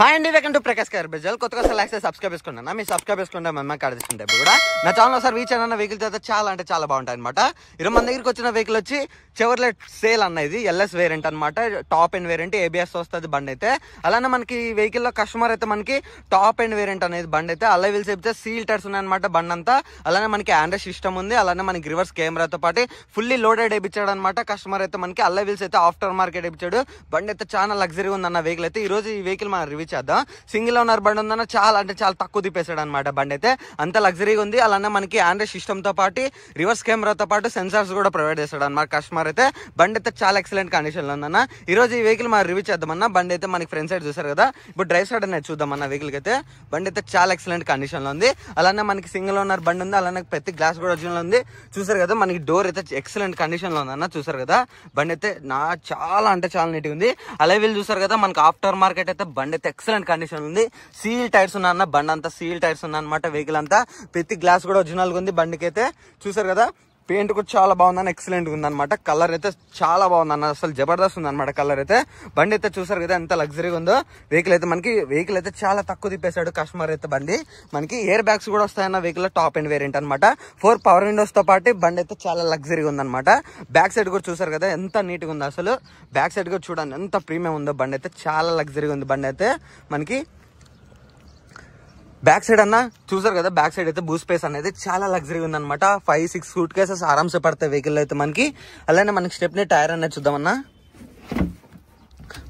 Hi అండి, welcome to Prakash గారి bezel. కొత్తగా లైక్ చేసి సబ్స్క్రైబ్ చేసుకున్నాను. మీరు సబ్స్క్రైబ్ చేసుకుంటే మా అమ్మాయి కడిస్తుంటే కూడా నా ఛానల్ ఒకసారి రీచ్ అయిన వెహికల్స్ అయితే చాలా అంటే చాలా బాగుంటాయి అనమాట. ఈరోజు మన దగ్గరికి వచ్చిన వెహికల్ వచ్చి చెవర్లెట్ సేల్ అన్న ఇది ఎల్ఎస్ వేరియంట్ అనమాట. టాప్ అండ్ వేరియంట్ ఏబిఎస్ వస్తుంది బండి అయితే. అలానే మనకి వెహికల్ లో కస్టమర్ అయితే మనకి టాప్ అండ్ వేరియంట్ అనేది బండి అయితే అలా వీల్స్ అయితే సీల్ టైర్స్ ఉన్నాయన్నమాట బండి అంతా. అలానే మనకి ఆండ్రాయిడ్ సిస్టమ్ ఉంది. అలానే మనకి రివర్స్ కెమెరాతో పాటు ఫుల్లీ లోడెడ్ వేయించాడు అనమాట. కస్టమర్ అయితే మనకి అలా వీల్స్ అయితే ఆఫ్టర్ మార్కెట్ వేయించాడు. బండి అయితే చాలా లగ్జరీ ఉందన్న వెహికల్ అయితే. ఈ రోజు ఈ వెహికల్ మనం రివ్యూ చేద్దాం. సింగిల్ ఓనర్ బండి ఉందన్న చాలా అంటే చాలా తక్కువ తిప్పేశాడు అనమాట బండి అయితే. అంత లగ్జరీగా ఉంది. అలానే మనకి ఆండ్రాయిడ్ సిస్టమ్ తో పాటు రివర్స్ కెమెరాతో పాటు సెన్సార్స్ కూడా ప్రొవైడ్ చేస్తాడు అనమాట కస్టమర్ అయితే. బండి అయితే చాలా ఎక్సలెంట్ కండిషన్ లో ఉందన్న. ఈ రోజు ఈ వెహికల్ మనం రివ్యూ చేద్దామన్నా. బండి అయితే మనకి ఫ్రంట్ సైడ్ చూసారు కదా, ఇప్పుడు డ్రైవ్ సైడ్ అనేది చూద్దామన్న వెహికల్ అయితే. బండి అయితే చాలా ఎక్సలెంట్ కండిషన్ లో ఉంది. అలానే మనకి సింగిల్ ఓనర్ బండి ఉంది. అలానే ప్రతి గ్లాస్ కూడా ఒరిజినల్ ఉంది. చూసారు కదా, మనకి డోర్ అయితే ఎక్సలెంట్ కండిషన్ లో ఉందన్న. చూసారు కదా, బండి అయితే చాలా అంటే చాలా నీట్ ఉంది. అలాగే వీళ్ళు చూసారు కదా, మనకి ఆఫ్టర్ మార్కెట్ అయితే బండి అయితే ఎక్సలెంట్ కండిషన్ ఉంది. సీల్ టైర్స్ ఉన్నా బండి అంతా సీల్ టైర్స్ ఉన్నా అనమాట. వెహికల్ అంతా ప్రతి గ్లాస్ కూడా ఒరిజినల్ గా ఉంది. బండికి అయితే చూసారు కదా, పెయింట్ కూడా చాలా బాగుందని ఎక్సలెంట్ ఉంది అనమాట. కలర్ అయితే చాలా బాగుంది అన్న, అసలు జబర్దస్త్ ఉంది అనమాట కలర్ అయితే. బండి అయితే చూసారు కదా ఎంత లగ్జరీగా ఉందో. వెహికల్ అయితే చాలా తక్కువ తిప్పేశాడు కస్టమర్ అయితే. బండి మనకి ఎయిర్ బ్యాగ్స్ కూడా వస్తాయన్న వెహికల్ టాప్ అండ్ వేరియంట్ అనమాట. 4 పవర్ విండోస్ తో పాటు బండి అయితే చాలా లగ్జరీగా ఉంది అనమాట. బ్యాక్ సైడ్ కూడా చూసారు కదా ఎంత నీట్ గా ఉంది. అసలు బ్యాక్ సైడ్ కూడా చూడండి ఎంత ప్రీమియం ఉందో. బండి అయితే చాలా లగ్జరీగా ఉంది. బండి అయితే మనకి బ్యాక్ సైడ్ అన్న చూసారు కదా, బ్యాక్ సైడ్ అయితే బూట్ స్పేస్ అనేది చాలా లగ్జరీ ఉంది అనమాట. 5-6 సూట్ కేసెస్ ఆరామ్సే పడతాయి వెహికల్ అయితే మనకి. అలానే మనకి స్టెప్నీ టైర్ అనేది చూద్దామన్నా.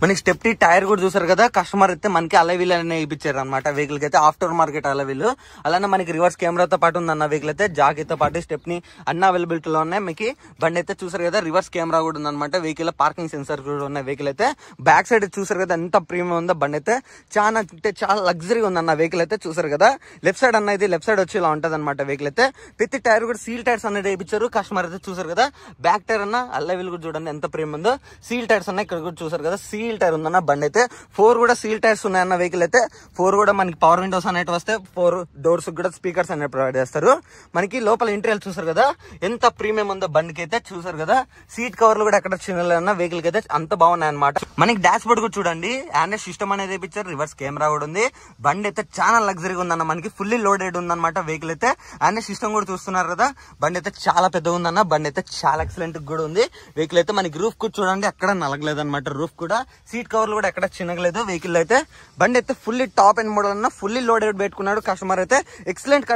మనకి స్టెప్నీ టైర్ కూడా చూసారు కదా, కస్టమర్ అయితే మనకి అలవీల్ అనే ఇప్పించారు అనమాట వెహికల్ కి అయితే. After market అలవీల్. అలానే మనకి రివర్స్ కెమెరాతో పాటు ఉందన్న వెహికల్ అయితే. జాకీతో పాటు స్టెప్నీ అన్ని అవైలబిలిటీలో ఉన్నాయి మీకు. బండి అయితే చూసారు కదా, రివర్స్ కెమెరా కూడా ఉందన్నమాట వెహికల్. పార్కింగ్ సెన్సర్ కూడా ఉన్నాయి వెహికల్ అయితే. బ్యాక్ సైడ్ చూసారు కదా ఎంత ప్రీమియం ఉందో. బండి అయితే చాలా అంటే చాలా లగ్జరీగా ఉందన్న వెహికల్ అయితే. చూసారు కదా, లెఫ్ట్ సైడ్ అన్న ఇది లెఫ్ట్ సైడ్ వచ్చి ఇలా ఉంటది అనమాట వెహికల్ అయితే. ప్రతి టైర్ కూడా సీల్ టైర్స్ అనేది వేయించారు కస్టమర్ అయితే. చూసారు కదా, బ్యాక్ టైర్ అన్న అలవీల్ కూడా చూడండి ఎంత ప్రీమియం ఉందో. సీల్ టైర్స్ అన్న ఇక్కడ కూడా చూసారు కదా, సీల్ టైర్ ఉందన్న బండి అయితే. 4 కూడా సీల్ టైర్స్ ఉన్నాయన్న వెహికల్ అయితే. 4 కూడా మనకి పవర్ విండోస్ అనేవి వస్తే 4 డోర్స్ కూడా స్పీకర్స్ అనేవి ప్రొవైడ్ చేస్తారు మనకి. లోపల ఇంటీరియర్ చూసారు కదా ఎంత ప్రీమియం ఉందో బండికి అయితే. చూసారు కదా, సీట్ కవర్లు కూడా ఎక్కడ చిన్న వెహికల్ కి అయితే అంత బాగున్నాయి అనమాట. మనకి డాష్ బోర్డ్ కూడా చూడండి, ఆండ్రాయిడ్ సిస్టమ్ అనేది వేయించారు. రివర్స్ కెమెరా కూడా ఉంది. బండి అయితే చాలా లగ్జరీగా ఉందన్న. మనకి ఫుల్లీ లోడెడ్ ఉందన్నమాట వెహికల్ అయితే. ఆండ్రాయిడ్ సిస్టమ్ కూడా చూస్తున్నారు కదా. బండి అయితే చాలా పెద్దగా ఉందన్న. బండి అయితే చాలా ఎక్సలెంట్ కూడా ఉంది వెహికల్ అయితే. మనకి రూఫ్ కూడా చూడండి ఎక్కడ నలగలేదు అనమాట. రూఫ్ కూడా సీట్ కవర్లు కూడా ఎక్కడ చిన్నగలేదు వెహికల్ అయితే. బండి అయితే ఫుల్లీ టాప్ అండ్ మోడల్ అన్న ఫుల్లీ లోడెడ్ పెట్టుకున్నాడు కస్టమర్ అయితే. ఎక్సలెంట్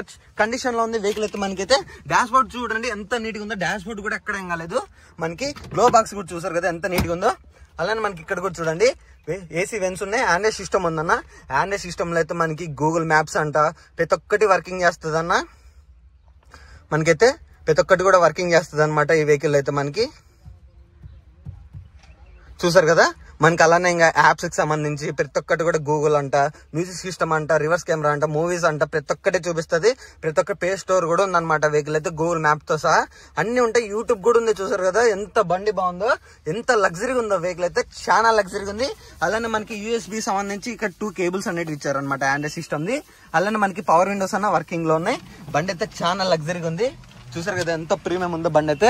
కండిషన్ లో ఉంది వెహికల్ అయితే. మనకైతే డాష్ బోర్డ్ చూడండి ఎంత నీట్ గా ఉందో. డాష్ బోర్డ్ కూడా ఎక్కడ ఏం కాలేదు. మనకి గ్లో బాక్స్ కూడా చూసారు కదా ఎంత నీట్ గా ఉందో. అలానే మనకి ఇక్కడ కూడా చూడండి ఏసీ వెన్స్ ఉన్నాయి. ఆండ్రాయిడ్ సిస్టమ్ ఉందన్న. ఆండ్రాయిడ్ సిస్టమ్ లో అయితే మనకి గూగుల్ మ్యాప్స్ అంట ప్రతి ఒక్కటి వర్కింగ్ చేస్తుంది అన్న. మనకైతే ప్రతి ఒక్కటి కూడా వర్కింగ్ చేస్తుంది అనమాట ఈ వెహికల్ అయితే మనకి. చూసారు కదా, మనకి అలానే ఇంకా యాప్స్ కి సంబంధించి ప్రతి ఒక్కటి కూడా గూగుల్ అంట, మ్యూజిక్ సిస్టమ్ అంట, రివర్స్ కెమెరా అంట, మూవీస్ అంట ప్రతి ఒక్కటి చూపిస్తుంది. ప్రతి ఒక్క ప్లే స్టోర్ కూడా ఉందన్నమాట వెహికల్ అయితే. గూగుల్ మ్యాప్ తో సహా అన్ని ఉంటాయి. యూట్యూబ్ కూడా ఉంది. చూసారు కదా ఎంత బండి బాగుందో, ఎంత లగ్జరీగా ఉందో వెహికల్ అయితే. చాలా లగ్జరీగా ఉంది. అలానే మనకి యూఎస్బి సంబంధించి ఇక్కడ 2 కేబుల్స్ అనేవి ఇచ్చారు అనమాట ఆండ్రాయిడ్ సిస్టమ్ ది. అలానే మనకి పవర్ విండోస్ అన్న వర్కింగ్ లో ఉన్నాయి. బండి అయితే చాలా లగ్జరీగా ఉంది. చూసారు కదా ఎంత ప్రీమియం ఉందో. బండి అయితే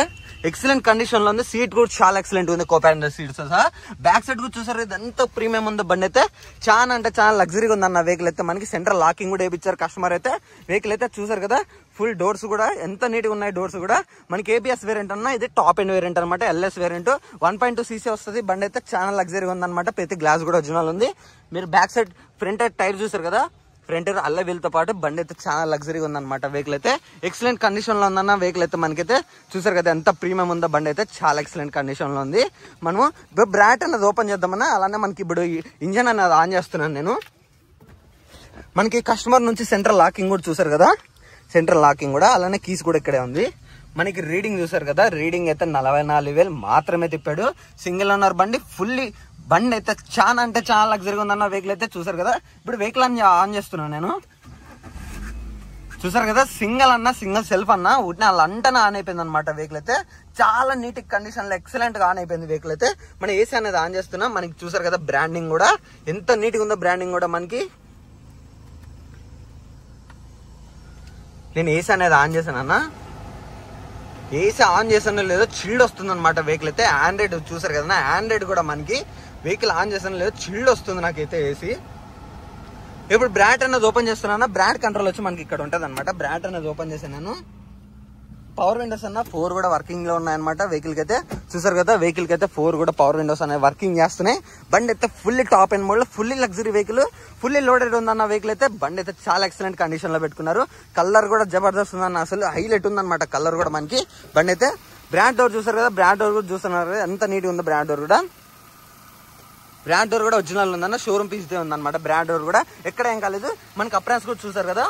ఎక్సలెంట్ కండిషన్ లో ఉంది. సీట్ కూడా చాలా ఎక్సలెంట్ ఉంది, కో ప్యాసింజర్ సీట్స్ సహా. బ్యాక్ సైడ్ కూడా చూసారు కదా ఎంత ప్రీమియం ఉందో. బండి అయితే చాలా అంటే చాలా లగ్జరీగా ఉంది అన్న వెహికల్ అయితే. మనకి సెంట్రల్ లాకింగ్ కూడా వేయించారు కస్టమర్ అయితే. వెహికల్ అయితే చూసారు కదా, ఫుల్ డోర్స్ కూడా ఎంత నీట్ గా ఉన్నాయి. డోర్స్ కూడా మనకి ఏబిఎస్ వేరియంట్ అన్న. ఇది టాప్ అండ్ వేరియంట్ అనమాట. ఎల్ఎస్ వేరియంట్ 1.2 cc వస్తుంది. బండి అయితే చాలా లగ్జరీగా ఉంది అనమాట. ప్రతి గ్లాస్ కూడా ఒరిజినల్ ఉంది. మీరు బ్యాక్ సైడ్ ఫ్రంట్ టైర్ చూసారు కదా, ఫ్రంట్ అల్ల వీల్తో పాటు బండి అయితే చాలా లగ్జరీగా ఉందన్నమాట వెహికల్ అయితే. ఎక్సలెంట్ కండిషన్ లో ఉందన్న వెహికల్ అయితే. మనకైతే చూసారు కదా ఎంత ప్రీమియం ఉందో. బండి అయితే చాలా ఎక్సలెంట్ కండిషన్ లో ఉంది. మనము ఇప్పుడు బ్రాట్ అనేది ఓపెన్ చేద్దామన్నా. అలానే మనకి ఇప్పుడు ఇంజన్ అనేది ఆన్ చేస్తున్నాను నేను. మనకి కస్టమర్ నుంచి సెంట్రల్ లాకింగ్ కూడా చూసారు కదా, సెంట్రల్ లాకింగ్ కూడా. అలానే కీస్ కూడా ఇక్కడే ఉంది. మనకి రీడింగ్ చూసారు కదా, రీడింగ్ అయితే 44,000 మాత్రమే తిప్పాడు. సింగిల్ ఓనర్ బండి. ఫుల్లీ బండి అయితే చాలా అంటే చాలా లగ్జరీగా ఉందన్న వెహికల్ అయితే. చూసారు కదా, ఇప్పుడు వెహికల్ ఆన్ చేస్తున్నాను నేను. చూసారు కదా, సింగిల్ సెల్ఫ్ అన్న ఉట్టిన అంటనే ఆన్ అయిపోయింది అనమాట వెహికల్ అయితే. చాలా నీట్ కండిషన్ లో ఎక్సలెంట్ గా ఆన్ అయిపోయింది వెహికల్ అయితే. మన ఏసీ అనేది ఆన్ చేస్తున్నా. మనకి చూసారు కదా బ్రాండింగ్ కూడా ఎంత నీట్ గా ఉందో. బ్రాండింగ్ కూడా మనకి నేను ఏసీ అనేది ఆన్ చేశాను అన్న. ఏసీ ఆన్ చేసానో లేదో చిల్డ్ వస్తుంది అనమాట వెహికల్ అయితే. ఆండ్రాయిడ్ చూసారు కదా, ఆండ్రాయిడ్ కూడా మనకి వెహికల్ ఆన్ చేసానో లేదో చిల్డ్ వస్తుంది నాకైతే ఏసీ. ఇప్పుడు బ్రాండ్ అనేది ఓపెన్ చేస్తున్నాను. బ్రాండ్ కంట్రోల్ వచ్చి మనకి ఇక్కడ ఉంటది అనమాట. బ్రాండ్ అనేది ఓపెన్ చేసాను. పవర్ విండోస్ అన్న 4 కూడా వర్కింగ్ లో ఉన్నాయన్నమాట. వెహికల్ కి అయితే చూసారు కదా, వెహికల్ కి అయితే 4 కూడా పవర్ విండోస్ అనేవి వర్కింగ్ చేస్తున్నాయి. బండి అయితే ఫుల్లీ టాప్ అండ్ మోడ్ లో fully luxury vehicle, fully loaded ఉందన్న వెహికల్ అయితే. బండి అయితే చాలా ఎక్సలెంట్ కండిషన్ లో పెట్టుకున్నారు. కలర్ కూడా జబర్దస్త్ ఉందన్న, అసలు హైలైట్ ఉందన్నమాట కలర్ కూడా మనకి. బండి అయితే బ్రాండ్ డోర్ చూసారు కదా, బ్రాండ్ డోర్ కూడా చూస్తున్నారు ఎంత నీట్ ఉంది. బ్రాండ్ డోర్ కూడా ఒరిజినల్ ఉందన్న, షోరూమ్ పీస్ ఉందన్నమాట. బ్రాండ్ డోర్ కూడా ఎక్కడ ఏం కాలేదు. మనకి అప్రాన్స్ కూడా చూసారు కదా,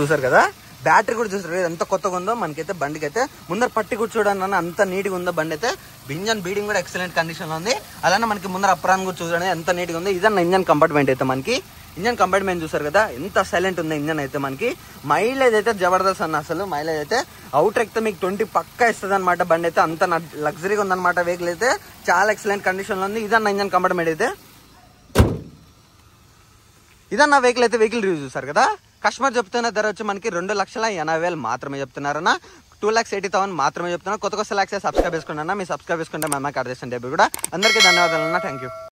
చూసారు కదా. బ్యాటరీ కూడా చూసారు కదా ఎంత కొత్తగా ఉందో. మనకైతే బండికి అయితే ముందర పట్టి కూడా చూడండి అన్న, అంత నీట్గా ఉందో బండి అయితే. ఇంజన్ బీడింగ్ కూడా ఎక్సలెంట్ కండిషన్ లో ఉంది. అలానే మనకి ముందర అప్రాన్ కూడా చూడండి ఎంత నీట్గా ఉంది. ఇదన్న ఇంజన్ కంపార్ట్మెంట్ అయితే మనకి. ఇంజన్ కంపార్ట్మెంట్ చూసారు కదా ఎంత సైలెంట్ ఉంది ఇంజన్ అయితే మనకి. మైలేజ్ అయితే జబర్దస్త్ అన్న, అసలు మైలేజ్ అయితే అవుట్ ఎక్కితే మీకు 20 పక్కా ఇస్తుంది అనమాట. బండి అయితే అంత లగ్జరీగా ఉందన్నమాట. వెహికల్ అయితే చాలా ఎక్సలెంట్ కండిషన్ లో ఉంది. ఇదన్న ఇంజన్ కంపార్ట్మెంట్ అయితే. ఇదన్న వెహికల్ అయితే వెహికల్ రివ్యూ చూసారు కదా. కస్టమర్ చెప్తున్న ధర వచ్చి మనకి 2,80,000 మాత్రమే చెప్తున్నారన్న. 2,80,000 మాత్రమే చెప్తున్నారు. కొత్త లాక్స్ సబ్స్క్రైబ్ చేసుకున్నా. మీ సబ్స్క్రైబ్ చేసుకుంటే మా అమ్మాయి కార్డ్ చేస్తుంటే కూడా. అందరికీ ధన్యవాదాలు అన్న, థ్యాంక్ యూ.